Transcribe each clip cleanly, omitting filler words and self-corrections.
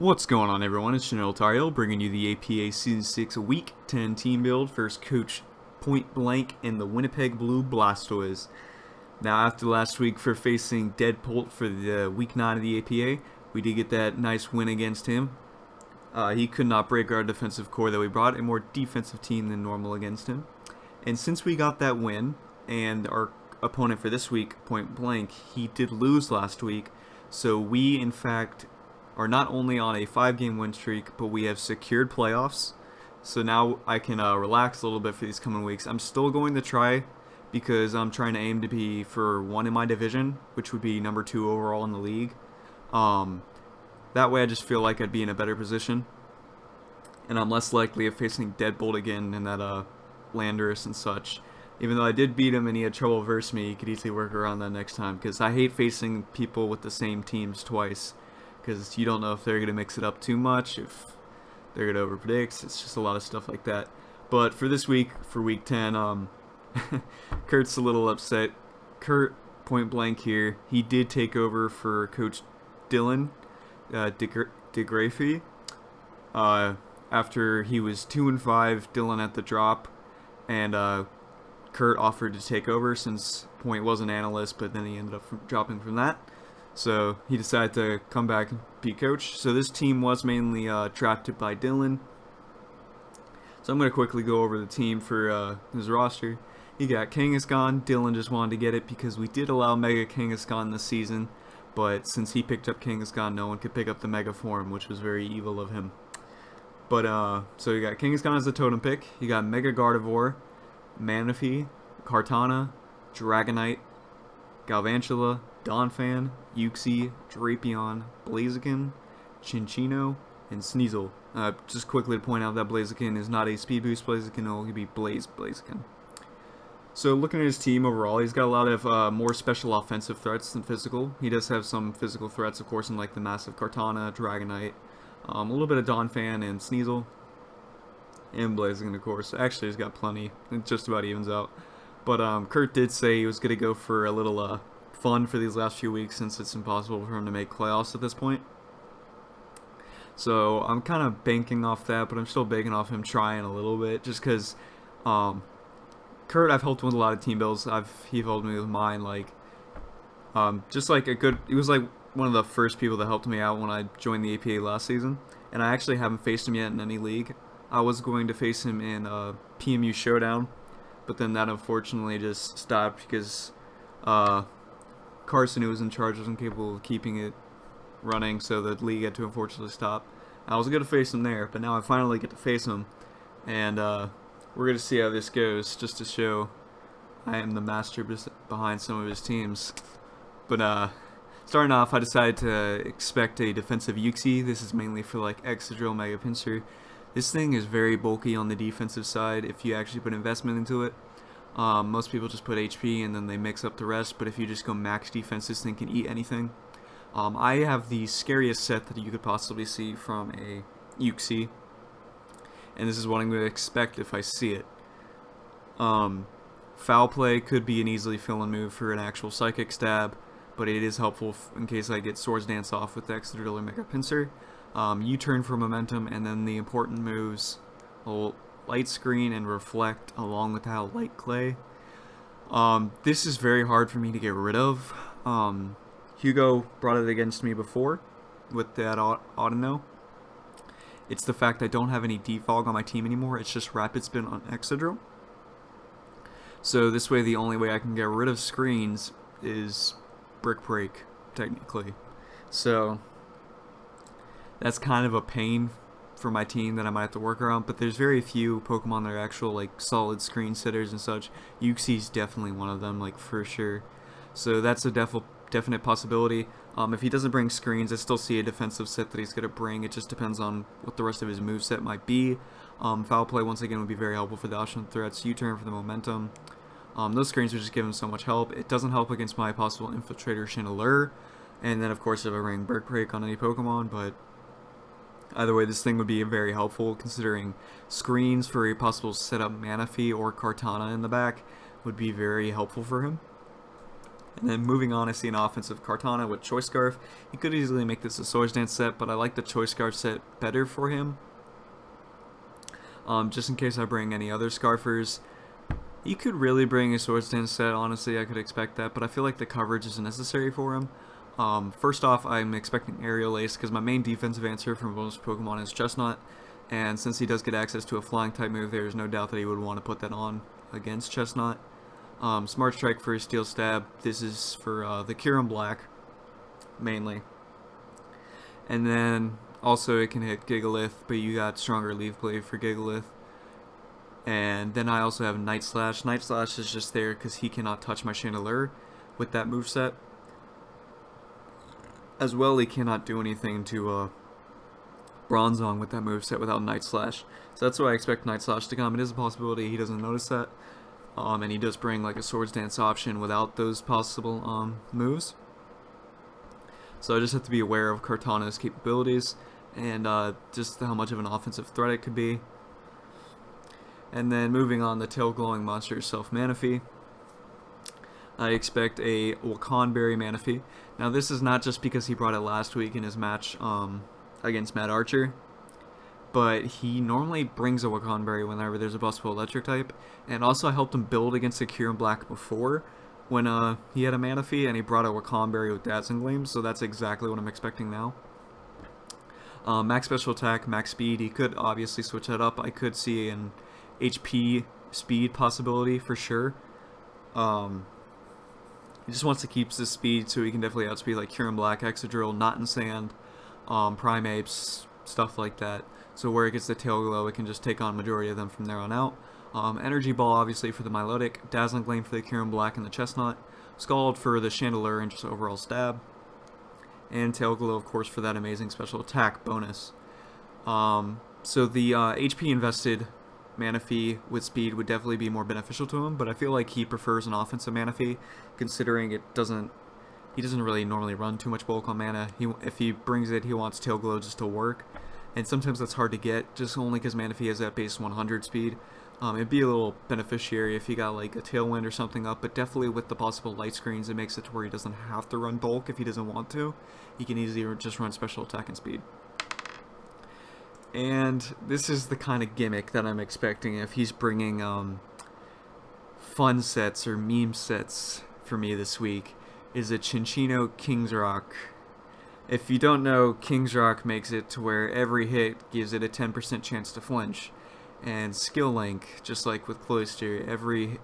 What's going on, everyone? It's GeneralTarheel bringing you the APA Season 6 Week 10 team build. First coach Pointblanke and the Winnipeg Blue Blastoise. Now, after last week for facing Deadpolt for the Week 9 of the APA, we did get that nice win against him. He could not break our defensive core that we brought, a more defensive team than normal against him. And since we got that win, and our opponent for this week, Pointblanke, he did lose last week, so we, in fact, are not only on a 5-game win streak, but we have secured playoffs. So now I can relax a little bit for these coming weeks. I'm still going to try, because I'm trying to aim to be for 1 in my division, which would be number 2 overall in the league. That way I just feel like I'd be in a better position, and I'm less likely of facing Deadbolt again in that Landorus and such. Even though I did beat him and he had trouble versus me, he could easily work around that next time, because I hate facing people with the same teams twice, because you don't know if they're going to mix it up too much, if they're going to overpredict. It's just a lot of stuff like that. But for this week, for week 10, Kurt's a little upset. Kurt, Pointblanke here, he did take over for Coach Dylan DeGraffey. After he was 2-5, Dylan at the drop, and Kurt offered to take over since Point was an analyst, but then he ended up dropping from that. So he decided to come back and be coach. So this team was mainly drafted by Dylan. So I'm going to quickly go over the team for his roster. You got Kangaskhan. Dylan just wanted to get it because we did allow Mega Kangaskhan this season, but since he picked up Kangaskhan, no one could pick up the Mega form, which was very evil of him. But so you got Kangaskhan as the totem pick. You got Mega Gardevoir, Manaphy, Kartana, Dragonite, Galvantula, Donphan, Uxie, Drapion, Blaziken, Chinchino, and Sneasel. Just quickly to point out that Blaziken is not a Speed Boost Blaziken, it'll only be Blaziken. So looking at his team overall, he's got a lot of more special offensive threats than physical. He does have some physical threats, of course, in like the massive Kartana, Dragonite, a little bit of Donphan and Sneasel, and Blaziken, of course. Actually, he's got plenty. It just about evens out. But Kurt did say he was going to go for a little fun for these last few weeks, since it's impossible for him to make playoffs at this point. So I'm kind of banking off that, but I'm still banking off him trying a little bit, just because Kurt, I've helped him with a lot of team builds. He helped me with mine, like just like a good. He was like one of the first people that helped me out when I joined the APA last season, and I actually haven't faced him yet in any league. I was going to face him in PMU Showdown, but then that unfortunately just stopped because Carson, who was in charge, wasn't capable of keeping it running, so the league had to unfortunately stop. I was going to face him there, but now I finally get to face him, and we're going to see how this goes, just to show I am the master behind some of his teams. But starting off, I decided to expect a defensive Uxie. This is mainly for like Excadrill, Mega Pinsir. This thing is very bulky on the defensive side if you actually put investment into it. Most people just put HP and then they mix up the rest, but if you just go max defense, this thing can eat anything. I have the scariest set that you could possibly see from a Uxie, and this is what I'm going to expect if I see it. Foul Play could be an easily fill-in move for an actual Psychic Stab, but it is helpful in case I get Swords Dance off with Excadrill or Mega Pinsir. U-Turn for momentum, and then the important moves, Light Screen and Reflect, along with how Light Clay. This is very hard for me to get rid of. Hugo brought it against me before with that Audino. It's the fact I don't have any Defog on my team anymore. It's just Rapid Spin on Excadrill. So this way, the only way I can get rid of screens is Brick Break, technically. So that's kind of a pain for my team that I might have to work around, but there's very few Pokemon that are actual like solid screen sitters and such. Uxie's definitely one of them, like for sure. So that's a definite possibility. If he doesn't bring screens, I still see a defensive set that he's going to bring. It just depends on what the rest of his moveset might be. Foul Play, once again, would be very helpful for the optional threats. U-Turn for the momentum. Those screens would just give him so much help. It doesn't help against my possible Infiltrator Chandelure. And then, of course, if I bring Brick Break on any Pokemon, but either way, this thing would be very helpful, considering screens for a possible setup Manaphy or Kartana in the back would be very helpful for him. And then moving on, I see an offensive Kartana with Choice Scarf. He could easily make this a Swords Dance set, but I like the Choice Scarf set better for him. Just in case I bring any other Scarfers. He could really bring a Swords Dance set, honestly, I could expect that, but I feel like the coverage isn't necessary for him. First off, I'm expecting Aerial Ace, because my main defensive answer for most Pokemon is Chestnut, and since he does get access to a flying type move, there's no doubt that he would want to put that on against Chestnut. Smart Strike for his Steel Stab. This is for the Kyurem Black, mainly. And then, also it can hit Gigalith, but you got Stronger Leaf Blade for Gigalith. And then I also have Night Slash. Night Slash is just there because he cannot touch my Chandelure with that moveset. As well, he cannot do anything to Bronzong with that moveset without Night Slash. So that's why I expect Night Slash to come. It is a possibility he doesn't notice that. And he does bring like a Swords Dance option without those possible moves. So I just have to be aware of Kartana's capabilities and just how much of an offensive threat it could be. And then moving on, the Tail Glowing Monster Self Manaphy. I expect a Wakanberry Manaphy. Now this is not just because he brought it last week in his match against Matt Archer, but he normally brings a Wakanberry whenever there's a possible electric type. And also I helped him build against the Kyurem Black before when he had a Manaphy and he brought a Wakanberry with Dazzling Gleam, so that's exactly what I'm expecting now. Max Special Attack, Max Speed, he could obviously switch that up. I could see an HP speed possibility for sure. He just wants to keep his speed so he can definitely outspeed like Kyurem Black, Excadrill, Knot and Sand, Primeapes, stuff like that. So where it gets the Tail Glow, it can just take on majority of them from there on out. Energy Ball obviously for the Milotic, Dazzling Gleam for the Kyurem Black and the Chestnut, Scald for the Chandelure and just overall stab, and Tail Glow of course for that amazing special attack bonus. So the HP invested Manaphy with speed would definitely be more beneficial to him, but I feel like he prefers an offensive Manaphy, considering he doesn't really normally run too much bulk on mana. If he brings it, he wants Tail Glow just to work, and sometimes that's hard to get, just only because Manaphy has that base 100 speed. It'd be a little beneficiary if he got like a Tailwind or something up, but definitely with the possible light screens, it makes it to where he doesn't have to run bulk if he doesn't want to. He can easily just run special attack and speed. And this is the kind of gimmick that I'm expecting if he's bringing fun sets or meme sets for me this week, is a Cinccino King's Rock. If you don't know, King's Rock makes it to where every hit gives it a 10% chance to flinch. And Skill Link, just like with Cloyster, every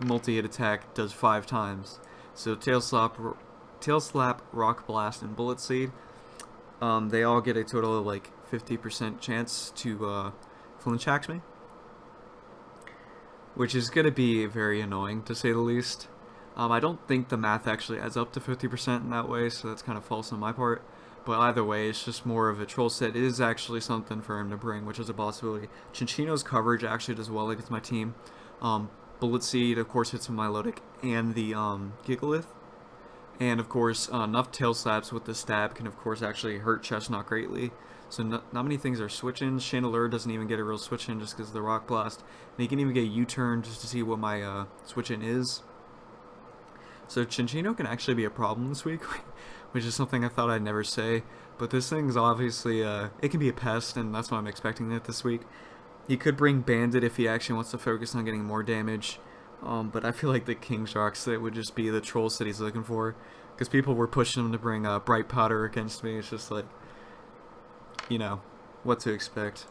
multi-hit attack does 5 times. So Tail Slap, Rock Blast, and Bullet Seed, they all get a total of like 50% chance to flinch hacks me, which is going to be very annoying to say the least. I don't think the math actually adds up to 50% in that way, so that's kind of false on my part. But either way, it's just more of a troll set. It is actually something for him to bring, which is a possibility. Cinccino's coverage actually does well against my team. Bullet Seed, of course, hits with Milotic and the Gigalith. And of course, enough Tail Slaps with the stab can of course actually hurt Chestnut greatly. So not many things are switch-ins. Chandelure doesn't even get a real switch-in just because of the Rock Blast. And he can even get U-turn just to see what my switch-in is. So Cinccino can actually be a problem this week, which is something I thought I'd never say. But this thing's obviously, it can be a pest, and that's why I'm expecting it this week. He could bring Bandit if he actually wants to focus on getting more damage. But I feel like the King's Rock set would just be the troll set he's looking for. Because people were pushing him to bring Bright Powder against me. It's just like, you know, what to expect.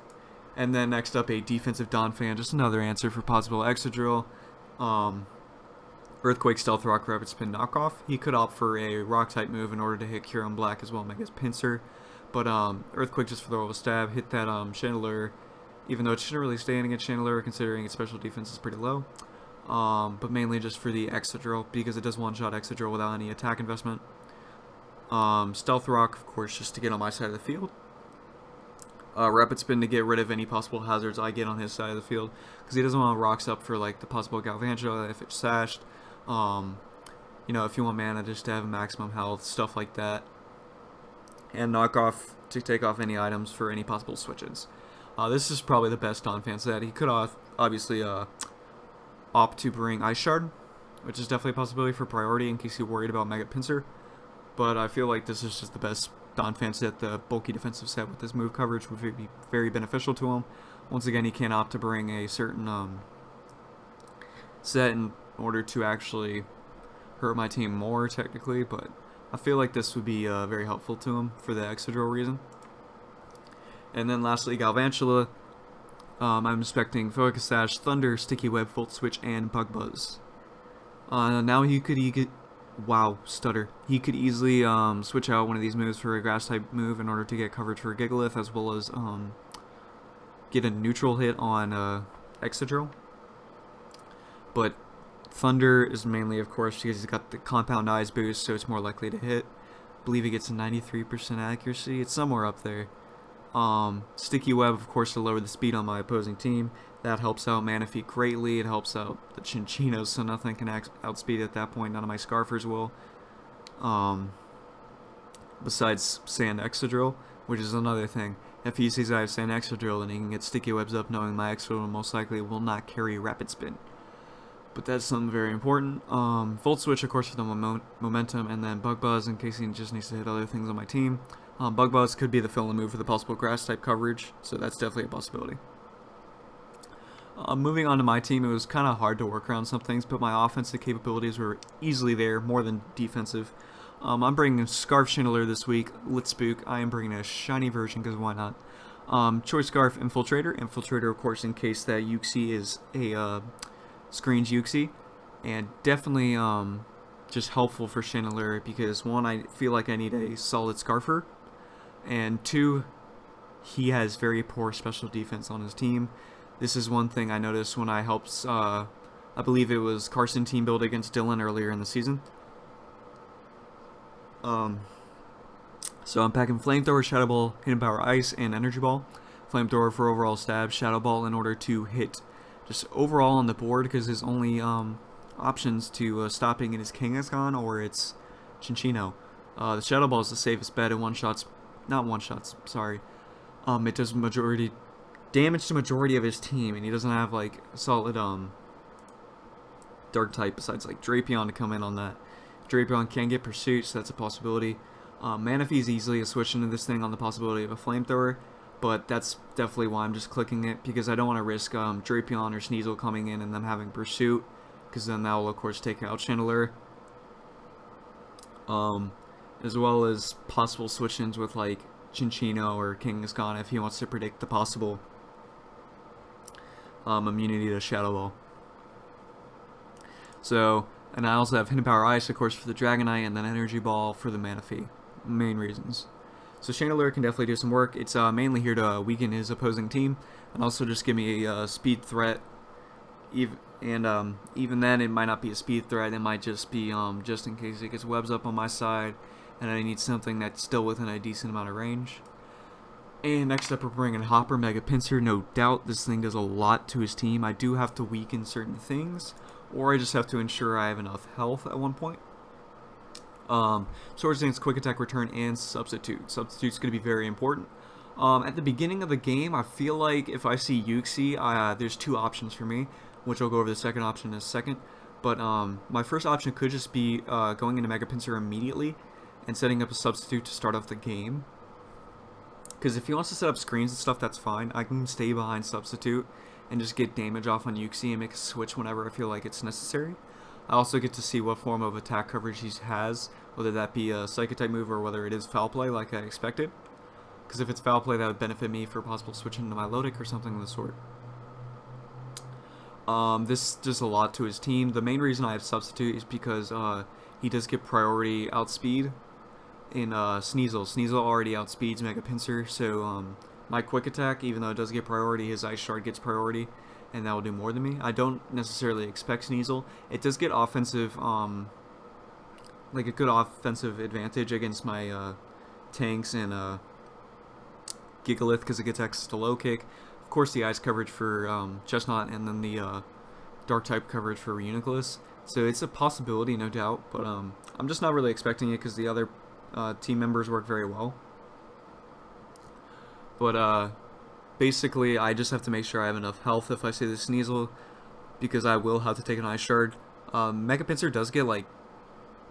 And then next up, a defensive Donphan, just another answer for possible Excadrill. Earthquake, Stealth Rock, Rapid Spin, Knockoff. He could opt for a Rock type move in order to hit Kyurem Black as well, make his Pinsir. But Earthquake just for the roll of stab, hit that Chandelure, even though it shouldn't really stay in against Chandelure considering its special defense is pretty low. But mainly just for the Excadrill, because it does one-shot Excadrill without any attack investment. Stealth Rock, of course, just to get on my side of the field. Rapid Spin to get rid of any possible hazards I get on his side of the field, because he doesn't want rocks up for like the possible Galvantula if it's sashed. You know, if you want mana just to have maximum health, stuff like that. And Knockoff to take off any items for any possible switches. This is probably the best Donphan set. He could obviously opt to bring Ice Shard, which is definitely a possibility for priority in case you're worried about Mega Pincer. But I feel like this is just the best non-fan set. The bulky defensive set with this move coverage would be very beneficial to him. Once again, he can opt to bring a certain set in order to actually hurt my team more, technically, but I feel like this would be very helpful to him for the Excadrill reason. And then lastly, Galvantula. I'm expecting Focus Sash, Thunder, Sticky Web, Volt Switch, and Bug Buzz. Now he could He could easily switch out one of these moves for a Grass type move in order to get coverage for Gigalith, as well as get a neutral hit on Excadrill. But Thunder is mainly, of course, because he's got the Compound Eyes boost, so it's more likely to hit. I believe he gets a 93% accuracy. It's somewhere up there. Sticky Web, of course, to lower the speed on my opposing team. That helps out Manaphy greatly. It helps out the Chinchinos, so nothing can outspeed at that point. None of my Scarfers will. Besides Sand Excadrill, which is another thing. If he sees I have Sand Excadrill, then he can get Sticky Webs up, knowing my Excadrill most likely will not carry Rapid Spin. But that's something very important. Volt Switch, of course, for the momentum, and then Bug Buzz in case he just needs to hit other things on my team. Bug Buzz could be the fill-in move for the possible Grass type coverage, so that's definitely a possibility. Moving on to my team, it was kind of hard to work around some things, but my offensive capabilities were easily there, more than defensive. I'm bringing Scarf Chandelier this week, Lit Spook. I am bringing a shiny version, because why not? Choice Scarf Infiltrator. Infiltrator, of course, in case that Uxie is a screens Uxie, and definitely just helpful for Chandelier, because one, I feel like I need a solid Scarfer, and two, he has very poor special defense on his team. This is one thing I noticed when I helped, I believe it was Carson team build against Dylan earlier in the season. So I'm packing Flamethrower, Shadow Ball, Hidden Power Ice, and Energy Ball. Flamethrower for overall stab, Shadow Ball in order to hit just overall on the board, because his only options to stopping it is Kangaskhan or it's Chinchino. The Shadow Ball is the safest bet in it does majority damage to majority of his team, and he doesn't have like a solid dark type besides like Drapion to come in on that. Drapion can get Pursuit, so that's a possibility. Manaphy is easily a switch into this thing on the possibility of a Flamethrower, but that's definitely why I'm just clicking it, because I don't want to risk Drapion or Sneasel coming in and them having Pursuit, because then that will of course take out Chandelier. As well as possible switch-ins with like Chinchino or Kangaskhan if he wants to predict the possible immunity to Shadow Ball. So, and I also have Hidden Power Ice, of course, for the Dragonite, and then Energy Ball for the Manaphy. Main reasons. So Chandelier can definitely do some work. It's mainly here to weaken his opposing team, and also just give me a speed threat. Even then, it might not be a speed threat. It might just be just in case it gets webs up on my side, and I need something that's still within a decent amount of range. And next up, we're bringing Hopper Mega Pincer. No doubt, this thing does a lot to his team. I do have to weaken certain things, or I just have to ensure I have enough health at one point. Swords Dance, Quick Attack, Return, and Substitute. Substitute's going to be very important. At the beginning of the game, I feel like if I see Uxie, there's two options for me, which I'll go over the second option in a second. But my first option could just be going into Mega Pincer immediately and setting up a substitute to start off the game. Because if he wants to set up screens and stuff, that's fine. I can stay behind substitute and just get damage off on Uxie and make a switch whenever I feel like it's necessary. I also get to see what form of attack coverage he has, whether that be a Psychic type move or whether it is Foul Play like I expected. Because if it's Foul Play, that would benefit me for possible switching into my Lodic or something of the sort. This does a lot to his team. The main reason I have Substitute is because he does get priority outspeed in Sneasel. Sneasel already outspeeds Mega Pincer, so my Quick Attack, even though it does get priority, his Ice Shard gets priority, and that will do more than me. I don't necessarily expect Sneasel. It does get offensive, like a good offensive advantage against my tanks and Gigalith, because it gets access to low kick. Of course, the ice coverage for Chestnut, and then the dark type coverage for Reuniclus. So it's a possibility, no doubt, but I'm just not really expecting it because the other team members work very well. But basically, I just have to make sure I have enough health if I see the Sneasel, because I will have to take an Ice Shard Mega Pincer does get like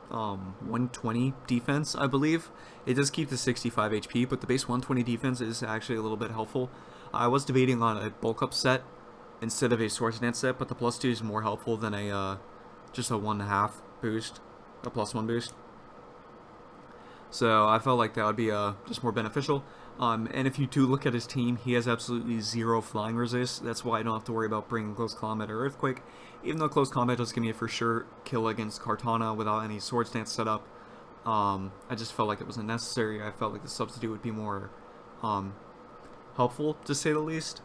120 defense, I believe. It does keep the 65 HP, but the base 120 defense is actually a little bit helpful. I was debating on a bulk up set instead of a Swords Dance set, but the +2 is more helpful than a just a 1.5 boost, a +1 boost. So I felt like that would be just more beneficial. And if you do look at his team, he has absolutely 0 flying resist. That's why I don't have to worry about bringing Close Combat or Earthquake. Even though Close Combat does give me a for sure kill against Kartana without any Swords Dance setup. I just felt like it wasn't necessary. I felt like the substitute would be more helpful, to say the least.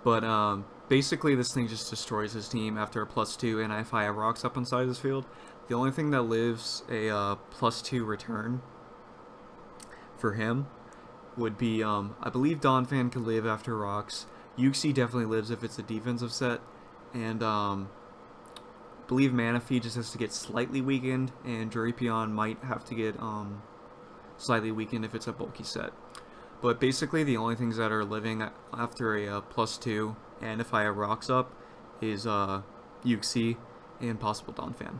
But basically this thing just destroys his team after a +2, and if I have rocks up inside his field, the only thing that lives a +2 return for him would be, I believe Donphan could live after rocks. Yuxi definitely lives if it's a defensive set, and I believe Manaphy just has to get slightly weakened, and Juripion might have to get slightly weakened if it's a bulky set. But basically the only things that are living after a +2, and if I have rocks up, is Yuxi and possible Donphan.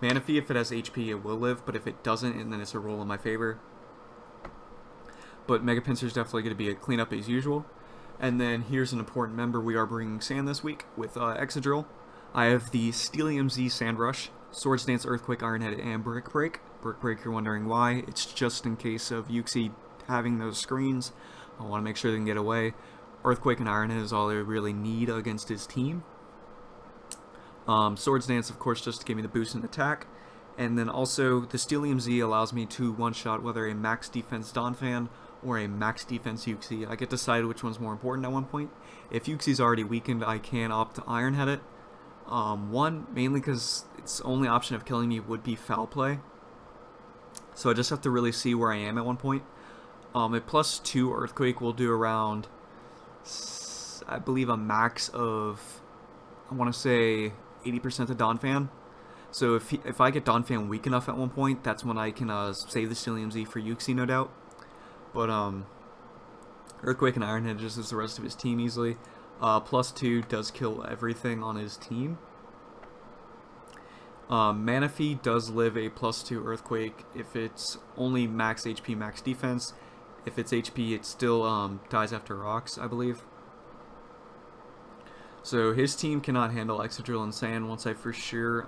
Manaphy, if it has HP, it will live, but if it doesn't, and then it's a roll in my favor. But Mega Pincer is definitely going to be a cleanup as usual. And then here's an important member. We are bringing Sand this week with Excadrill. I have the Steelium Z Sand Rush, Swords Dance, Earthquake, Iron Head, and Brick Break. Brick Break, you're wondering why. It's just in case of Yuxi having those screens. I want to make sure they can get away. Earthquake and Iron Head is all they really need against his team. Swords Dance, of course, just to give me the boost in attack. And then also, the Steelium Z allows me to one-shot whether a max defense Donphan or a max defense Yuxi. I get to decide which one's more important at one point. If Yuxi's already weakened, I can opt to Iron Head it. One, mainly because its only option of killing me would be foul play. So I just have to really see where I am at one point. A +2 Earthquake will do around, I believe, a max of, I want to say, 80% of Donphan. So if I get Donphan weak enough at one point, that's when I can save the Steelium Z for Yuxi, no doubt. But Earthquake and Iron Head just as the rest of his team easily. +2 does kill everything on his team. Manaphy does live a +2 Earthquake if it's only max HP, max defense. If it's HP, it still dies after rocks, I believe. So his team cannot handle Excadrill and Sand once I for sure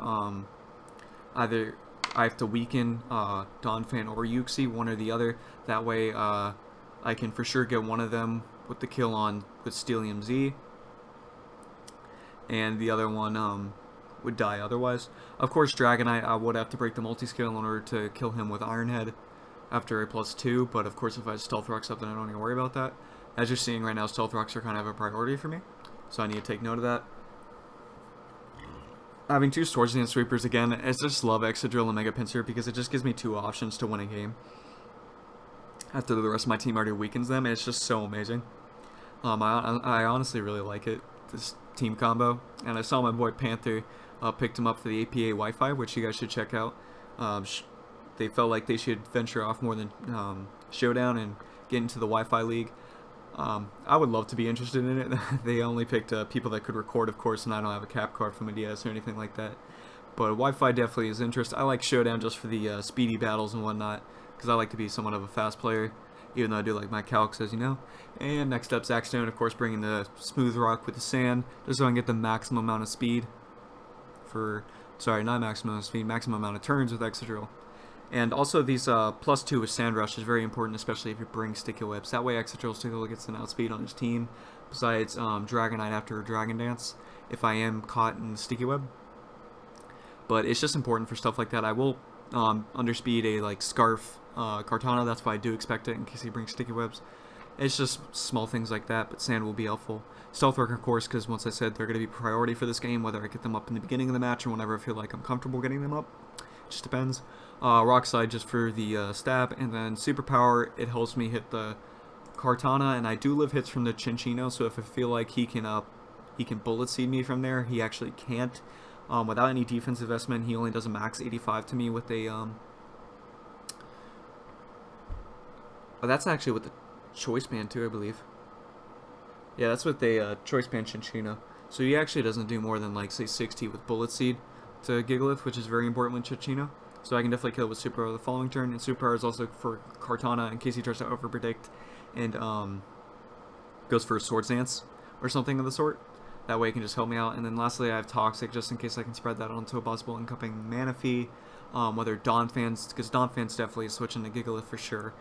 either I have to weaken Donphan or Yuxi, one or the other. That way I can for sure get one of them with the kill on with Steelium Z, and the other one would die otherwise. Of course, Dragonite, I would have to break the multi-scale in order to kill him with Iron Head after a +2, but of course if I have Stealth Rocks up, then I don't need to worry about that. As you're seeing right now, Stealth Rocks are kind of a priority for me, so I need to take note of that. Having 2 Swords Dance Sweepers again, I just love Excadrill and Mega Pincer because it just gives me 2 options to win a game after the rest of my team already weakens them, and it's just so amazing. I honestly really like it, this team combo, and I saw my boy Panther picked him up for the APA Wi-Fi, which you guys should check out. They felt like they should venture off more than Showdown and get into the Wi-Fi League. I would love to be interested in it. They only picked people that could record, of course, and I don't have a cap card from a DS or anything like that. But Wi-Fi definitely is interest. I like Showdown just for the speedy battles and whatnot, because I like to be somewhat of a fast player, even though I do like my calcs, as you know. And next up, Zackstone, of course, bringing the Smooth Rock with the Sand, just so I can get the maximum amount of speed for, sorry, not maximum amount of speed, maximum amount of turns with Excadrill. And also these +2 with Sand Rush is very important, especially if you bring Sticky Whips. That way Excadrill still gets an outspeed on his team, besides Dragonite after Dragon Dance, if I am caught in the Sticky Web. But it's just important for stuff like that. I will underspeed a like Scarf Kartana, that's why I do expect it in case he brings Sticky Webs. It's just small things like that, but Sand will be helpful. Stealth Rock, of course, because once I said they're going to be priority for this game, whether I get them up in the beginning of the match or whenever I feel like I'm comfortable getting them up. Just depends. Rock Slide just for the stab, and then Superpower, it helps me hit the Kartana, and I do live hits from the Chinchino, so if I feel like he can Bullet Seed me from there, he actually can't. Without any defense investment, he only does a max 85 to me with a oh, that's actually with the Choice Band too, I believe. Yeah, that's with the Choice Band Chinchino. So he actually doesn't do more than like say 60 with Bullet Seed to Gigalith, which is very important with Chichino. So I can definitely kill with Super Power the following turn, and Super Power is also for Kartana in case he tries to overpredict and goes for a Swords Dance or something of the sort. That way it can just help me out. And then lastly I have Toxic just in case I can spread that onto a possible incoming Manaphy. Whether Donphans, because Donphans definitely is switching to Gigalith for sure.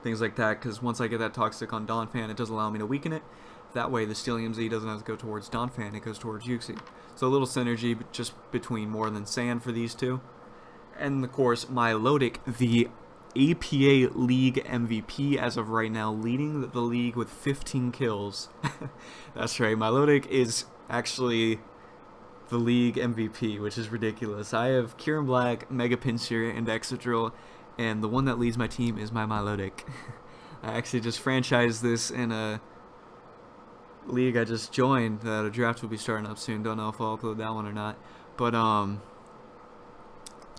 Things like that, because once I get that Toxic on Donphan, it does allow me to weaken it. That way the Steelium Z doesn't have to go towards Donphan, it goes towards Uxie. So a little synergy just between More Than Sand for these two. And of course, Milotic, the APA League MVP as of right now, leading the league with 15 kills. That's right, Milotic is actually the league MVP, which is ridiculous. I have Kieran Black, Mega Pinsir, and Excadrill, and the one that leads my team is my Milotic. I actually just franchised this in a league I just joined that a draft will be starting up soon. Don't know if I'll upload that one or not. But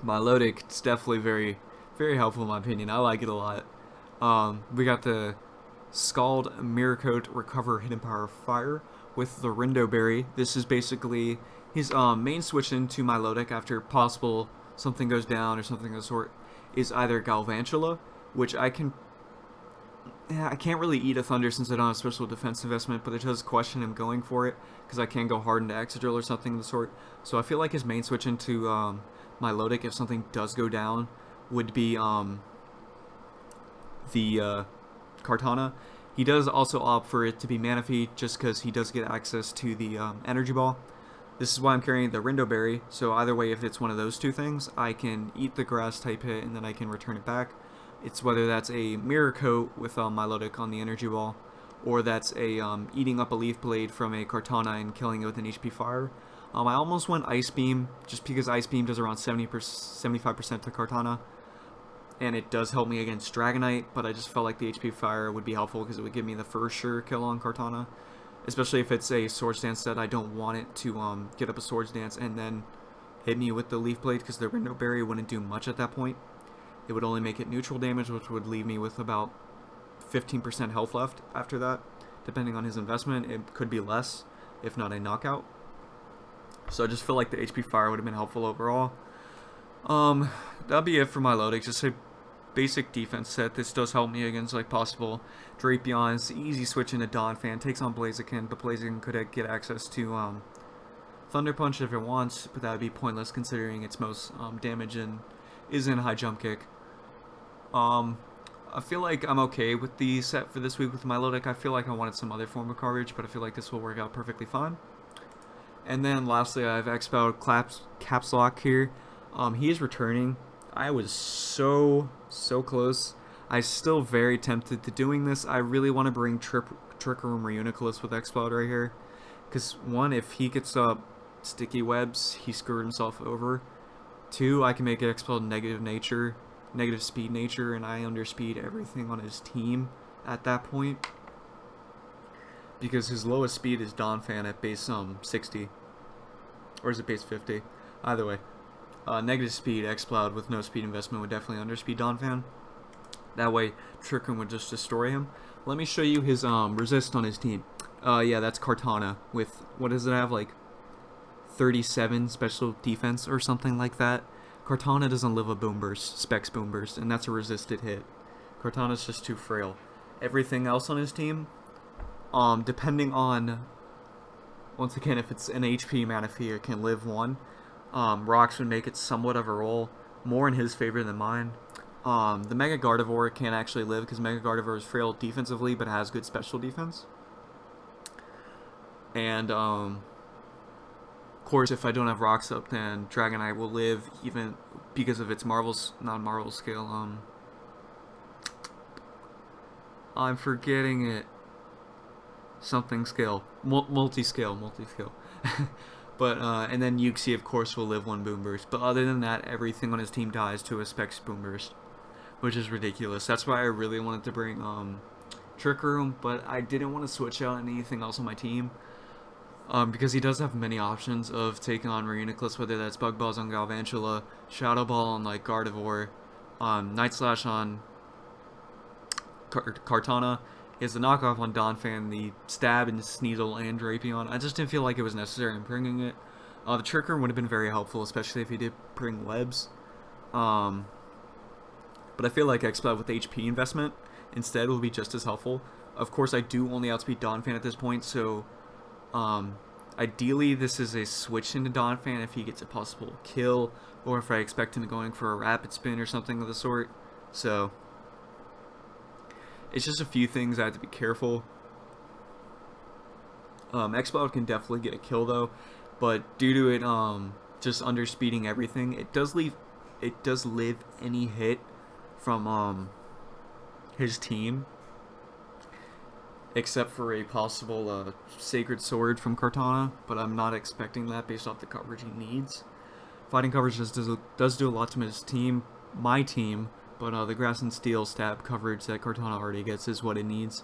Milotic, it's definitely very, very helpful in my opinion. I like it a lot. We got the Scald, Mirror Coat, Recover, Hidden Power, Fire with the Rindo Berry. This is basically his main switch into Milotic after possible something goes down or something of the sort is either Galvantula, which I can't really eat a Thunder since I don't have special defense investment, but it does question him going for it because I can go hard into Excadrill or something of the sort. So I feel like his main switch into Milotic, if something does go down, would be the Kartana. He does also opt for it to be Manaphy just because he does get access to the Energy Ball. This is why I'm carrying the Rindo Berry, so either way, if it's one of those two things, I can eat the grass type hit and then I can return it back. It's whether that's a Mirror Coat with Milotic on the Energy Ball, or that's a eating up a Leaf Blade from a Kartana and killing it with an HP Fire. I almost went Ice Beam, just because Ice Beam does around 75% to Kartana, and it does help me against Dragonite, but I just felt like the HP Fire would be helpful because it would give me the first sure kill on Kartana. Especially if it's a Swords Dance that I don't want it to get up a Swords Dance and then hit me with the Leaf Blade, because the Rindo Berry wouldn't do much at that point. It would only make it neutral damage, which would leave me with about 15% health left after that. Depending on his investment, it could be less, if not a knockout. So I just feel like the HP Fire would have been helpful overall. That'll be it for Milotic. Just a basic defense set. This does help me against like possible Drapions. Easy switch into Donphan. Takes on Blaziken, but Blaziken could get access to Thunder Punch if it wants, but that would be pointless considering its most damage and is in High Jump Kick. I feel like I'm okay with the set for this week with Milotic. I feel like I wanted some other form of coverage, but I feel like this will work out perfectly fine. And then lastly, I have Expel Caps Lock here. He is returning. I was so close. I'm still very tempted to doing this. I really want to bring Trick Room Reuniculus with Expel right here. Because one, if he gets up Sticky Webs, he screwed himself over. Two, I can make it Expel negative speed nature, and I underspeed everything on his team at that point. Because his lowest speed is Donphan at base 60. Or is it base 50? Either way. Negative speed X-Cloud with no speed investment would definitely underspeed Donphan. That way, Trick Room would just destroy him. Let me show you his resist on his team. Yeah, that's Kartana with, what does it have, like 37 special defense or something like that. Kartana doesn't live a Boom Burst, Specs Boom Burst, and that's a resisted hit. Kartana's just too frail. Everything else on his team, depending on, once again, if it's an HP Manaphy, it can live one. Rocks would make it somewhat of a roll, more in his favor than mine. The Mega Gardevoir can't actually live because Mega Gardevoir is frail defensively but has good special defense. And of course, if I don't have rocks up, then Dragonite will live even because of its non-Marvel scale. I'm forgetting it. Something scale, multi-scale. But and then Uxie, of course, will live one Boom Burst. But other than that, everything on his team dies to a Specs Boom Burst, which is ridiculous. That's why I really wanted to bring Trick Room, but I didn't want to switch out anything else on my team. Because he does have many options of taking on Reuniculus, whether that's Bug Balls on Galvantula, Shadow Ball on like Gardevoir, Night Slash on Kartana, He has the knockoff on Donphan, the stab and Sneasel and Drapion. I just didn't feel like it was necessary in bringing it. The Tricker would have been very helpful, especially if he did bring Lebs. But I feel like Exploud with HP investment instead will be just as helpful. Of course, I do only outspeed Donphan at this point, so ideally this is a switch into Donphan if he gets a possible kill, or if I expect him going for a rapid spin or something of the sort. So it's just a few things I have to be careful. Exploud can definitely get a kill though, but due to it just underspeeding everything, it does live any hit from his team, except for a possible Sacred Sword from Kartana, but I'm not expecting that based off the coverage he needs. Fighting coverage does do a lot to his team, my team, but the Grass and Steel stab coverage that Kartana already gets is what it needs.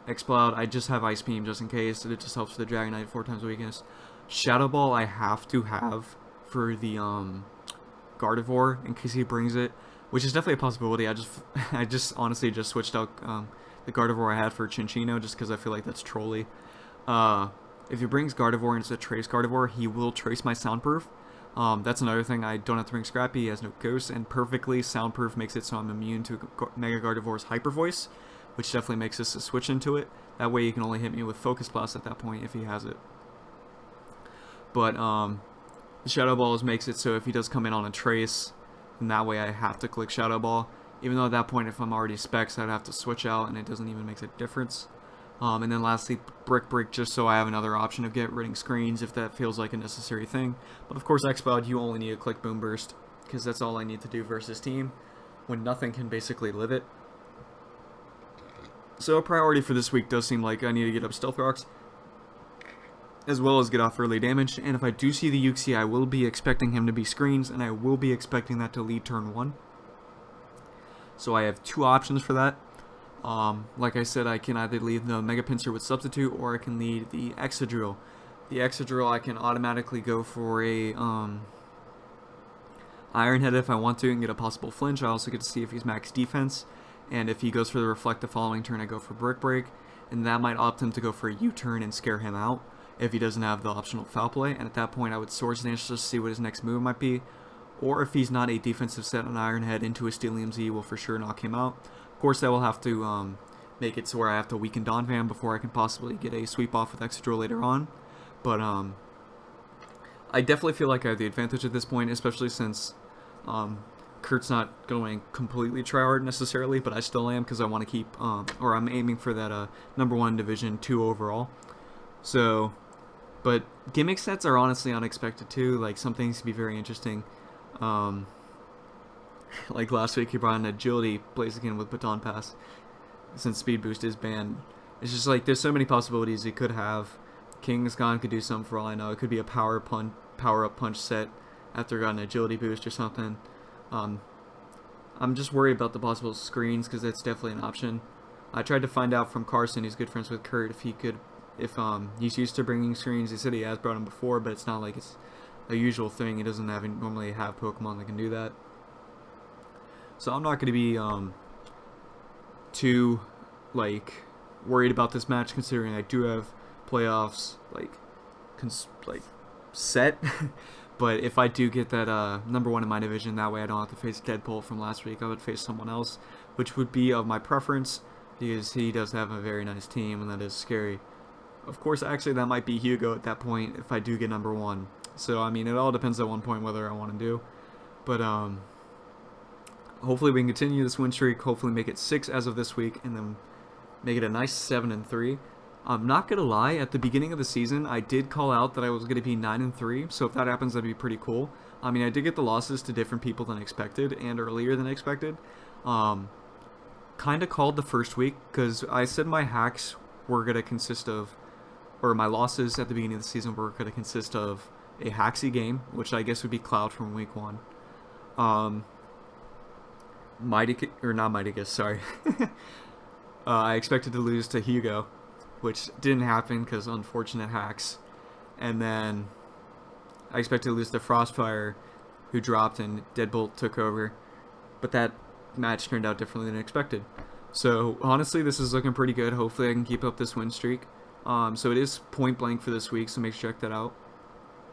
Exploud, I just have Ice Beam just in case, it just helps for the Dragonite 4 times weakness. Shadow Ball I have to have for the Gardevoir in case he brings it, which is definitely a possibility. I just honestly just switched out the Gardevoir I had for Chinchino just because I feel like that's trolly. If he brings Gardevoir and it's a Trace Gardevoir, he will trace my Soundproof. That's another thing. I don't have to bring Scrappy, he has no Ghost, and perfectly Soundproof makes it so I'm immune to Mega Gardevoir's Hyper Voice, which definitely makes this a switch into it. That way he can only hit me with Focus Blast at that point if he has it. But the Shadow Balls makes it so if he does come in on a Trace, then that way I have to click Shadow Ball. Even though at that point, if I'm already Specs, I'd have to switch out, and it doesn't even make a difference. And then lastly, Brick Break, just so I have another option of ridding screens if that feels like a necessary thing. But of course, Exploud, you only need to click Boom Burst, because that's all I need to do versus team, when nothing can basically live it. So a priority for this week does seem like I need to get up Stealth Rocks, as well as get off early damage. And if I do see the Uxie, I will be expecting him to be screens, and I will be expecting that to lead turn 1. So I have 2 options for that. Like I said, I can either lead the Mega Pinsir with Substitute, or I can lead the Excadrill. The Excadrill, I can automatically go for a Iron Head if I want to and get a possible flinch. I also get to see if he's max defense, and if he goes for the Reflect the following turn, I go for Brick Break, and that might opt him to go for a U-turn and scare him out if he doesn't have the optional Foul Play, and at that point I would Swords Dance just to see what his next move might be. Or if he's not a defensive set on Iron Head, into a Steelium Z will for sure knock him out. Of course, I will have to make it so where I have to weaken Donphan before I can possibly get a sweep off with Excadrill later on. But I definitely feel like I have the advantage at this point, especially since Kurt's not going completely tryhard necessarily, but I still am because I want to keep, or I'm aiming for that #1 Division 2 overall. So, but gimmick sets are honestly unexpected too. Like, some things can be very interesting. Like last week he brought an Agility Blaziken with Baton Pass, since Speed Boost is banned. It's just like, there's so many possibilities he could have. Kingsgon could do something for all I know. It could be a power up punch set after got an Agility Boost or something. I'm just worried about the possible screens, because that's definitely an option. I tried to find out from Carson, who's good friends with Kurt, if he could, if he's used to bringing screens. He said he has brought them before, but it's not like it's a usual thing. He doesn't normally have Pokemon that can do that. So I'm not going to be too worried about this match, considering I do have playoffs set. But if I do get that #1 in my division, that way I don't have to face Deadpool from last week. I would face someone else, which would be of my preference, because he does have a very nice team, and that is scary. Of course, actually, that might be Hugo at that point if I do get #1. So, I mean, it all depends at one point whether I want to do. But, hopefully we can continue this win streak, hopefully make it 6 as of this week, and then make it a nice 7-3. I'm not going to lie, at the beginning of the season, I did call out that I was going to be 9-3, so if that happens, that'd be pretty cool. I mean, I did get the losses to different people than expected, and earlier than expected. Kind of called the first week, because I said my hacks were going to consist of, or my losses at the beginning of the season were going to consist of a Haxie game, which I guess would be Cloud from week 1. Sorry. I expected to lose to Hugo, which didn't happen because unfortunate hacks. And then I expected to lose to Frostfire, who dropped and Deadbolt took over. But that match turned out differently than expected. So honestly, this is looking pretty good. Hopefully I can keep up this win streak. So it is point blank for this week, so make sure to check that out.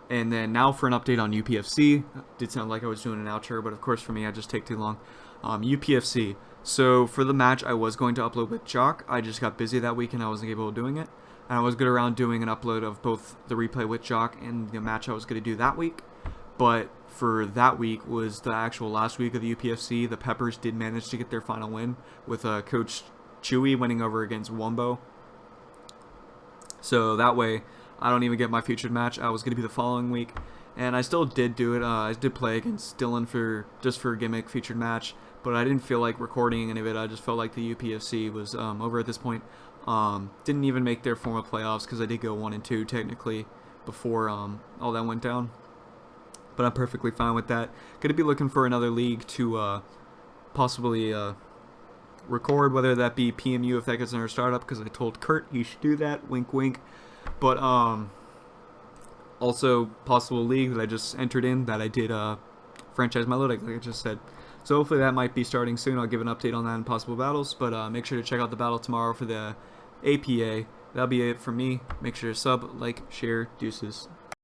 And then now for an update on UPFC. Did sound like I was doing an outro, but of course for me I just take too long. UPFC. So for the match I was going to upload with Jock. I just got busy that week and I wasn't able to doing it. And I was good around doing an upload of both the replay with Jock and the match I was going to do that week. But for that week was the actual last week of the UPFC. The Peppers did manage to get their final win with Coach Chewy winning over against Wumbo. So that way, I don't even get my featured match. I was going to be the following week, and I still did do it. I did play against Dylan for a gimmick featured match, but I didn't feel like recording any of it. I just felt like the UPFC was over at this point. Didn't even make their formal playoffs because I did go 1-2 technically before all that went down. But I'm perfectly fine with that. Going to be looking for another league to possibly record, whether that be PMU if that gets another startup, because I told Kurt he should do that. Wink, wink. But also possible league that I just entered in that I did franchise my load, like I just said. So hopefully that might be starting soon. I'll give an update on that in possible battles. But make sure to check out the battle tomorrow for the APA. That'll be it from me. Make sure to sub, like, share, deuces.